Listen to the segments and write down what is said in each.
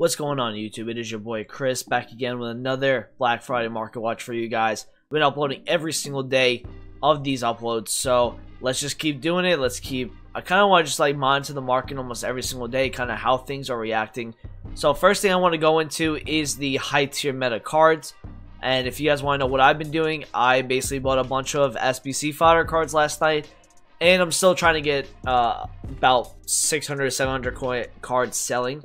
What's going on, YouTube? It is your boy Chris back again with another Black Friday market watch for you guys. I've been uploading every single day of these uploads, so let's just keep doing it. I kind of want to just like monitor the market almost every single day, kind of how things are reacting. So first thing I want to go into is the high tier meta cards. And if you guys want to know what I've been doing, I basically bought a bunch of SBC fodder cards last night. And I'm still trying to get about 600 700 cards selling.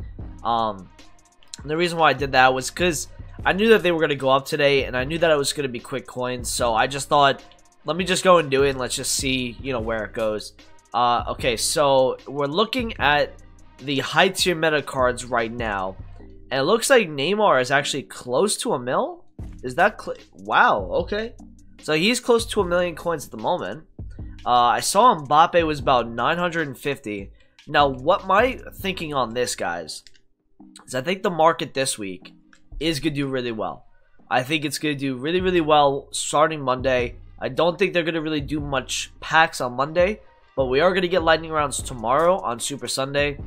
The reason why I did that was because I knew that they were going to go up today, and I knew that it was going to be quick coins. So I just thought, let me just go and do it, and let's just see, you know, where it goes. Okay, so we're looking at the high tier meta cards right now, and it looks like Neymar is actually close to 1 mil. Is that wow? Okay, so he's close to 1 million coins at the moment. I saw Mbappe was about 950. Now, what my thinking on this, guys, is I think the market this week is going to do really well. I think it's going to do really, really well starting Monday. I don't think they're going to really do much packs on Monday, but we are going to get lightning rounds tomorrow on Super Sunday.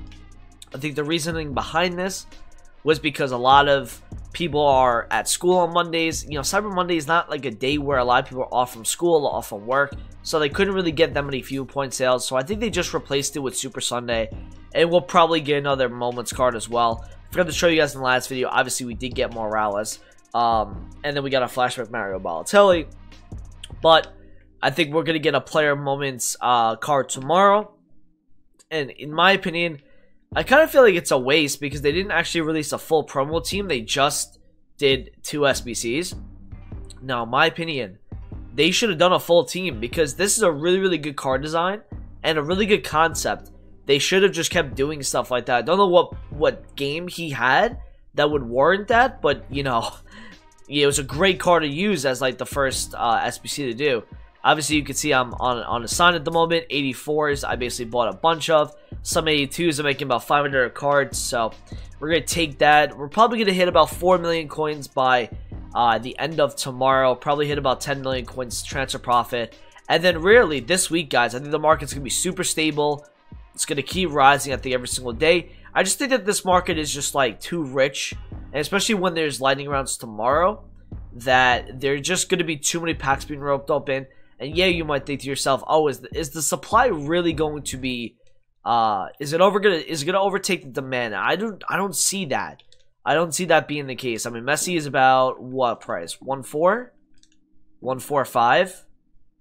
I think the reasoning behind this was because a lot of people are at school on Mondays. You know, Cyber Monday is not like a day where a lot of people are off from school or off from work, so they couldn't really get that many few point sales. So I think they just replaced it with Super Sunday, and we'll probably get another Moments card as well. I forgot to show you guys in the last video, obviously we did get Morales, and then we got a flashback Mario Balotelli, but I think we're going to get a Player Moments card tomorrow, and in my opinion, I kind of feel like it's a waste because they didn't actually release a full promo team. They just did 2 SBCs. Now, in my opinion, they should have done a full team because this is a really, really good card design and a really good concept. They should have just kept doing stuff like that. I don't know what game he had that would warrant that, but, you know, yeah, it was a great card to use as, like, the first SBC to do. Obviously, you can see I'm on a sign at the moment. 84s, I basically bought a bunch of. Some 82s are making about 500 cards, so we're going to take that. We're probably going to hit about 4 million coins by the end of tomorrow. Probably hit about 10 million coins transfer profit. And then really, this week, guys, I think the market's going to be super stable. It's going to keep rising, I think, every single day. I just think that this market is just, like, too rich. And especially when there's lightning rounds tomorrow, that there's just going to be too many packs being roped up in. And yeah, you might think to yourself, oh, is the supply really going to be, is it gonna overtake the demand? I don't see that. I don't see that being the case. I mean, Messi is about what price? 1.4? 1.45?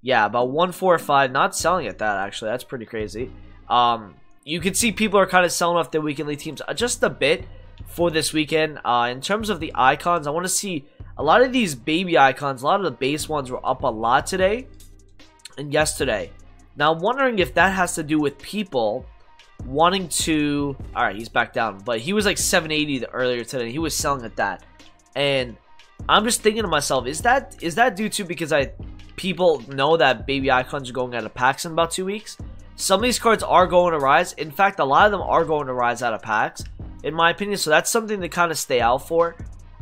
Yeah, about 1.45. Not selling at that, actually. That's pretty crazy. You can see people are kind of selling off their weekend league teams just a bit for this weekend. In terms of the icons, I want to see a lot of these baby icons. A lot of the base ones were up a lot today and yesterday. Now, I'm wondering if that has to do with people wanting to... Alright, he's back down. But he was like 780 earlier today. He was selling at that. And I'm just thinking to myself, is that due to because people know that baby icons are going out of packs in about 2 weeks? Some of these cards are going to rise. In fact, a lot of them are going to rise out of packs, in my opinion. So that's something to kind of stay out for.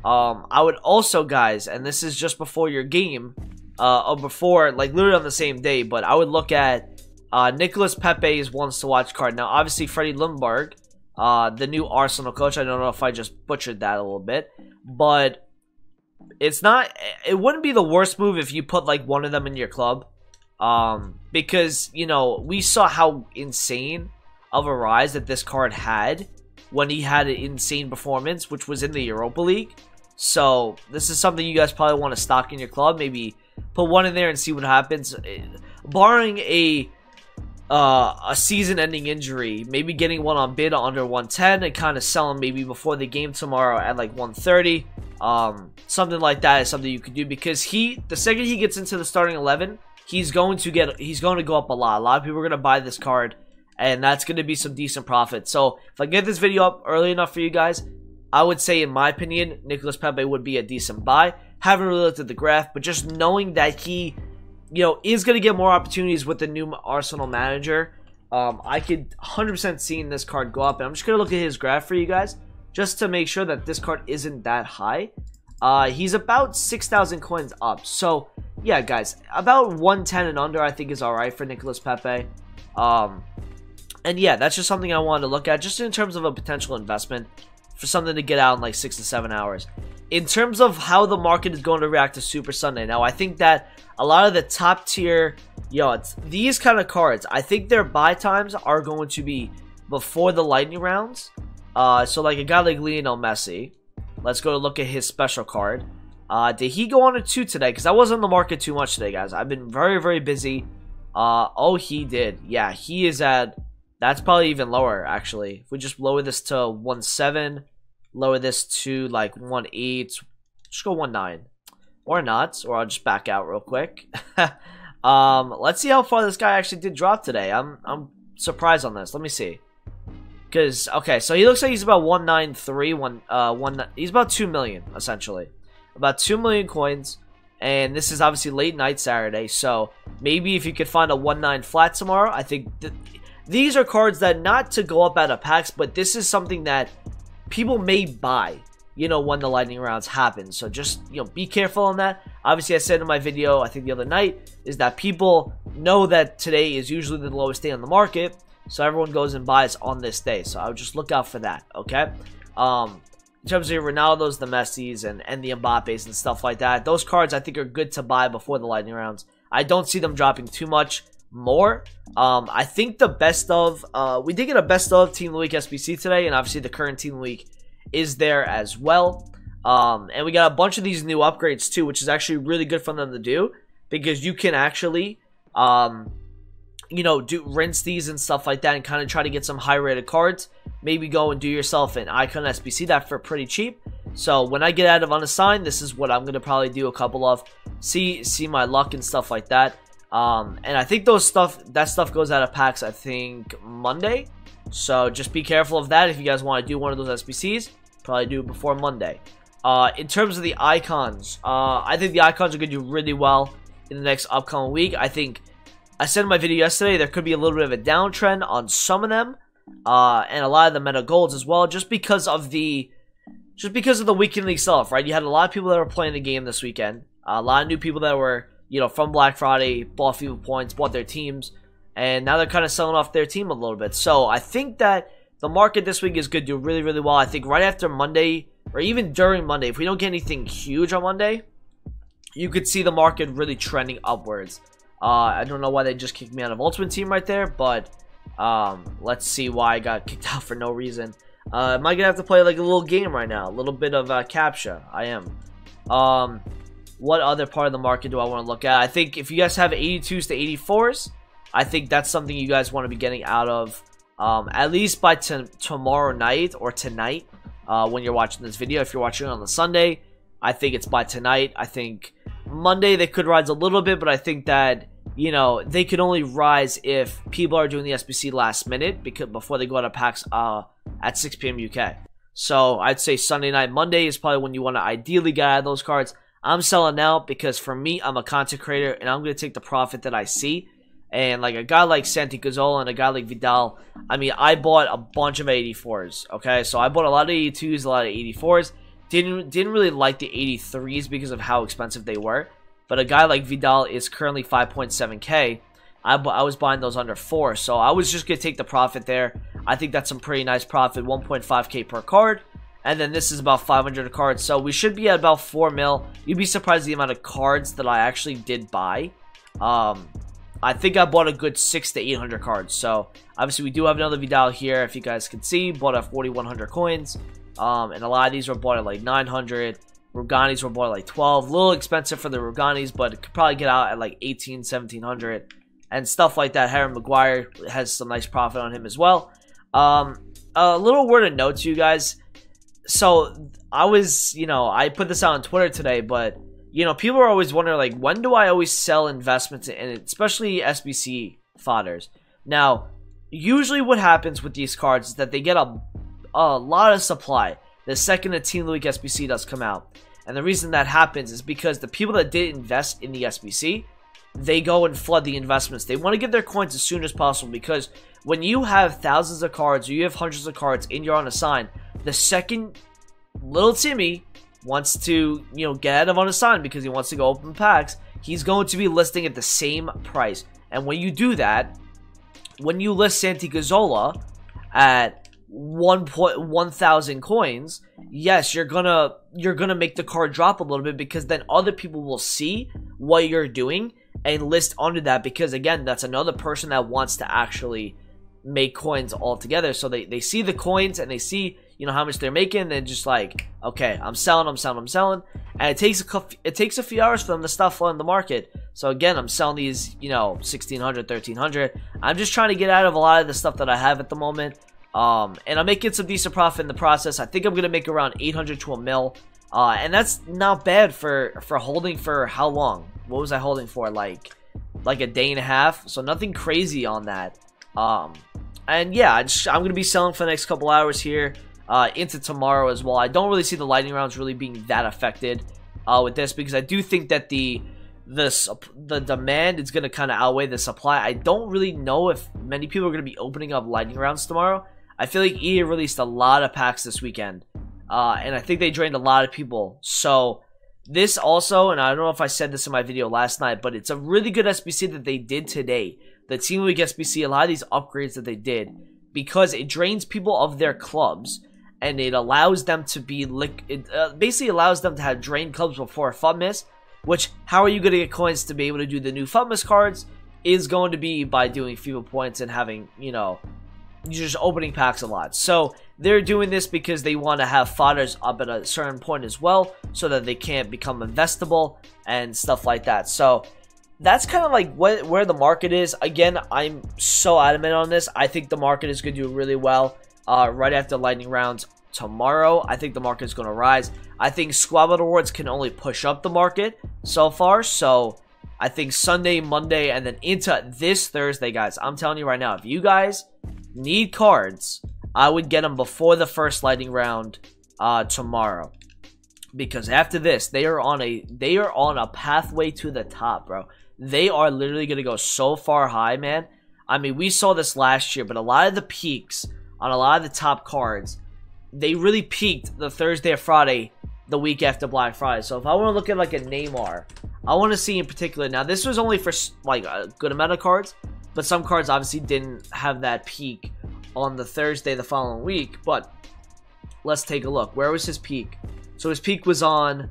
I would also, guys, and this is just before your game, or before, like literally on the same day, but I would look at Nicolas Pepe's ones to watch card. Now, obviously, Freddie Ljungberg, the new Arsenal coach. I don't know if I just butchered that a little bit, but it's not. It wouldn't be the worst move if you put like one of them in your club, because you know we saw how insane of a rise that this card had when he had an insane performance, which was in the Europa League. So this is something you guys probably want to stock in your club. Maybe put one in there and see what happens. Barring a season-ending injury, maybe getting one on bid under 110 and kind of selling maybe before the game tomorrow at like 130. Something like that is something you could do because the second he gets into the starting 11, he's going to go up a lot. A lot of people are going to buy this card, and that's going to be some decent profit. So if I get this video up early enough for you guys, I would say, in my opinion, Nicolas Pepe would be a decent buy. Haven't really looked at the graph, but just knowing that he, you know, is going to get more opportunities with the new Arsenal manager, I could 100% see this card go up. And I'm just going to look at his graph for you guys, just to make sure that this card isn't that high. He's about 6,000 coins up. So, yeah, guys, about 110 and under I think is alright for Nicolas Pepe. And yeah, that's just something I wanted to look at, just in terms of a potential investment for something to get out in like 6 to 7 hours. In terms of how the market is going to react to Super Sunday, now I think that a lot of the top tier, it's these kind of cards, I think their buy times are going to be before the lightning rounds. So like a guy like Lionel Messi, let's go to look at his special card. Did he go on a 2 today? Because I wasn't in the market too much today, guys. I've been very, very busy. Oh, he did. Yeah, he is at, that's probably even lower, actually. If we just lower this to 1.7, lower this to like 1.8, just go 1.9. Or not, or I'll just back out real quick. Let's see how far this guy actually did drop today. I'm surprised on this. Let me see. Because, okay, so he looks like he's about 193, he's about 2 million, essentially. About 2 million coins, and this is obviously late night Saturday, so maybe if you could find a 1.9 flat tomorrow, I think these are cards that, not to go up out of packs, but this is something that people may buy, when the lightning rounds happen. So just, be careful on that. Obviously, I said in my video, I think the other night, is that people know that today is usually the lowest day on the market, so everyone goes and buys on this day. So I would just look out for that, okay? In terms of your Ronaldos, the Messis, and the Mbappes and stuff like that, those cards I think are good to buy before the lightning rounds. I don't see them dropping too much more. I think the best of, we did get a best of Team of the Week SBC today, and obviously the current Team of the Week is there as well. And we got a bunch of these new upgrades too, which is actually really good for them to do, because you can actually, rinse these and stuff like that and kind of try to get some high rated cards. Maybe go and do yourself an icon SBC that for pretty cheap. So when I get out of unassigned, this is what I'm going to probably do a couple of. See my luck and stuff like that. And I think that stuff goes out of packs, I think, Monday. So just be careful of that if you guys want to do one of those SBCs. Probably do it before Monday. In terms of the icons, I think the icons are going to do really well in the next upcoming week. I think I said in my video yesterday there could be a little bit of a downtrend on some of them, and a lot of the meta golds as well, just because of the weekend league sell-off, right? You had a lot of people that were playing the game this weekend, a lot of new people that were, from Black Friday, bought FIFA points, bought their teams, and now they're kind of selling off their team a little bit. So I think that the market this week is going to do really, really well. I think right after Monday, or even during Monday, if we don't get anything huge on Monday, you could see the market really trending upwards. I don't know why they just kicked me out of Ultimate Team right there, but let's see why I got kicked out for no reason. Am I going to have to play like a little game right now? A little bit of CAPTCHA. I am. What other part of the market do I want to look at? I think if you guys have 82s to 84s, I think that's something you guys want to be getting out of at least by tomorrow night or tonight when you're watching this video. If you're watching it on the Sunday, I think it's by tonight. I think Monday they could rise a little bit, but I think that, they could only rise if people are doing the SBC last minute before they go out of packs at 6 p.m. UK. So I'd say Sunday night, Monday is probably when you want to ideally get out of those cards. I'm selling out because for me, I'm a content creator and I'm going to take the profit that I see. And like a guy like Santi Cazorla and a guy like Vidal, I mean, I bought a bunch of 84s, okay? So I bought a lot of 82s, a lot of 84s. Didn't really like the 83s because of how expensive they were. But a guy like Vidal is currently 5.7k. I was buying those under 4, so I was just going to take the profit there. I think that's some pretty nice profit, 1.5k per card. And then this is about 500 cards, so we should be at about 4 mil. You'd be surprised the amount of cards that I actually did buy. I think I bought a good 600 to 800 cards. So obviously we do have another Vidal here, if you guys can see. Bought at 4,100 coins. And a lot of these were bought at like 900. Ruganis were bought at like 12. A little expensive for the Ruganis, but it could probably get out at like 18, 1700. And stuff like that. Harry Maguire has some nice profit on him as well. A little word of note to you guys. So I was, I put this out on Twitter today, but people are always wondering, like, when do I always sell investments in it, especially SBC fodders? Now, usually what happens with these cards is that they get a lot of supply the second a Team of the Week SBC does come out. And the reason that happens is because the people that did invest in the SBC, they go and flood the investments. They want to get their coins as soon as possible, because when you have thousands of cards or you have hundreds of cards in your unassigned, the second little Timmy wants to, get out of unassigned because he wants to go open packs, he's going to be listing at the same price. And when you do that, when you list Santi Cazorla at 1,000 coins, yes, you're gonna make the card drop a little bit, because then other people will see what you're doing and list under that, because again, that's another person that wants to actually make coins altogether. So they see the coins and they see, you know, how much they're making, and they're just like, okay, I'm selling, and it takes a few hours for them to stop flooding the market. So again, I'm selling these, you know, 1,600, 1,300. I'm just trying to get out of a lot of the stuff that I have at the moment. And I'm making some decent profit in the process. I think I'm gonna make around 800 to $1 million, and that's not bad for holding for how long? What was I holding for? Like a day and a half. So nothing crazy on that. And yeah, I'm gonna be selling for the next couple hours here, into tomorrow as well. I don't really see the lightning rounds really being that affected with this, because I do think that the demand is gonna kind of outweigh the supply. I don't really know if many people are gonna be opening up lightning rounds tomorrow. I feel like EA released a lot of packs this weekend, and I think they drained a lot of people. So this also, and I don't know if I said this in my video last night, but it's a really good SBC that they did today. The Team Week SBC, a lot of these upgrades that they did, because it drains people of their clubs, and it allows them to be basically allows them to have drained clubs before FUTMAS. Which, how are you going to get coins to be able to do the new FUTMAS cards? Is going to be by doing FIFA points and having, you know, just opening packs a lot. So they're doing this because they want to have fodders up at a certain point as well, so that they can't become investable and stuff like that. So that's kind of like where the market is. Again, I'm so adamant on this. I think the market is going to do really well right after lightning rounds tomorrow. I think the market is going to rise. I think squad battle awards can only push up the market so far. So I think Sunday, Monday, and then into this Thursday, guys, I'm telling you right now, if you guys need cards, I would get them before the first lightning round tomorrow, because after this, they are on a pathway to the top, bro. They are literally gonna go so far high, man. I mean, we saw this last year, but a lot of the peaks on a lot of the top cards, they really peaked the Thursday or Friday, the week after Black Friday. So if I want to look at like a Neymar, I want to see in particular. Now this was only for like a good amount of cards, but some cards obviously didn't have that peak on the Thursday the following week. But let's take a look. Where was his peak? So his peak was on,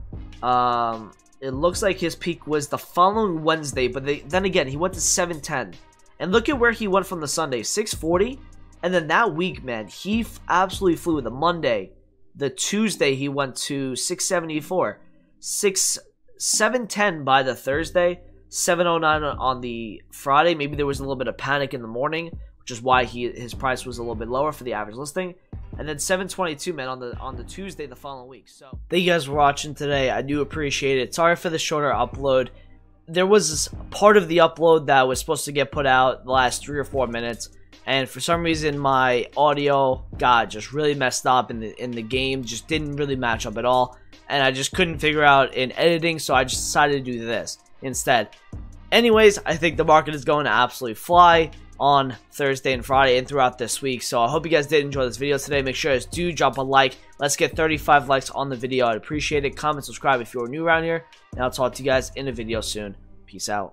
it looks like his peak was the following Wednesday, but then again, he went to 710. And look at where he went from the Sunday, 640. And then that week, man, he absolutely flew. The Monday, the Tuesday, he went to 674. 710 by the Thursday, 709 on the Friday. Maybe there was a little bit of panic in the morning, which is why his price was a little bit lower for the average listing. And then 722, man, on the Tuesday the following week. So thank you guys for watching today. I do appreciate it. Sorry for the shorter upload. There was part of the upload that was supposed to get put out the last 3 or 4 minutes, and for some reason my audio just really messed up in the game. Just didn't really match up at all, and I just couldn't figure out in editing, so I just decided to do this instead. Anyways, I think the market is going to absolutely fly on Thursday and Friday and throughout this week. So I hope you guys did enjoy this video today. Make sure to do drop a like. Let's get 35 likes on the video. I'd appreciate it. Comment, subscribe if you're new around here, and I'll talk to you guys in a video soon. Peace out.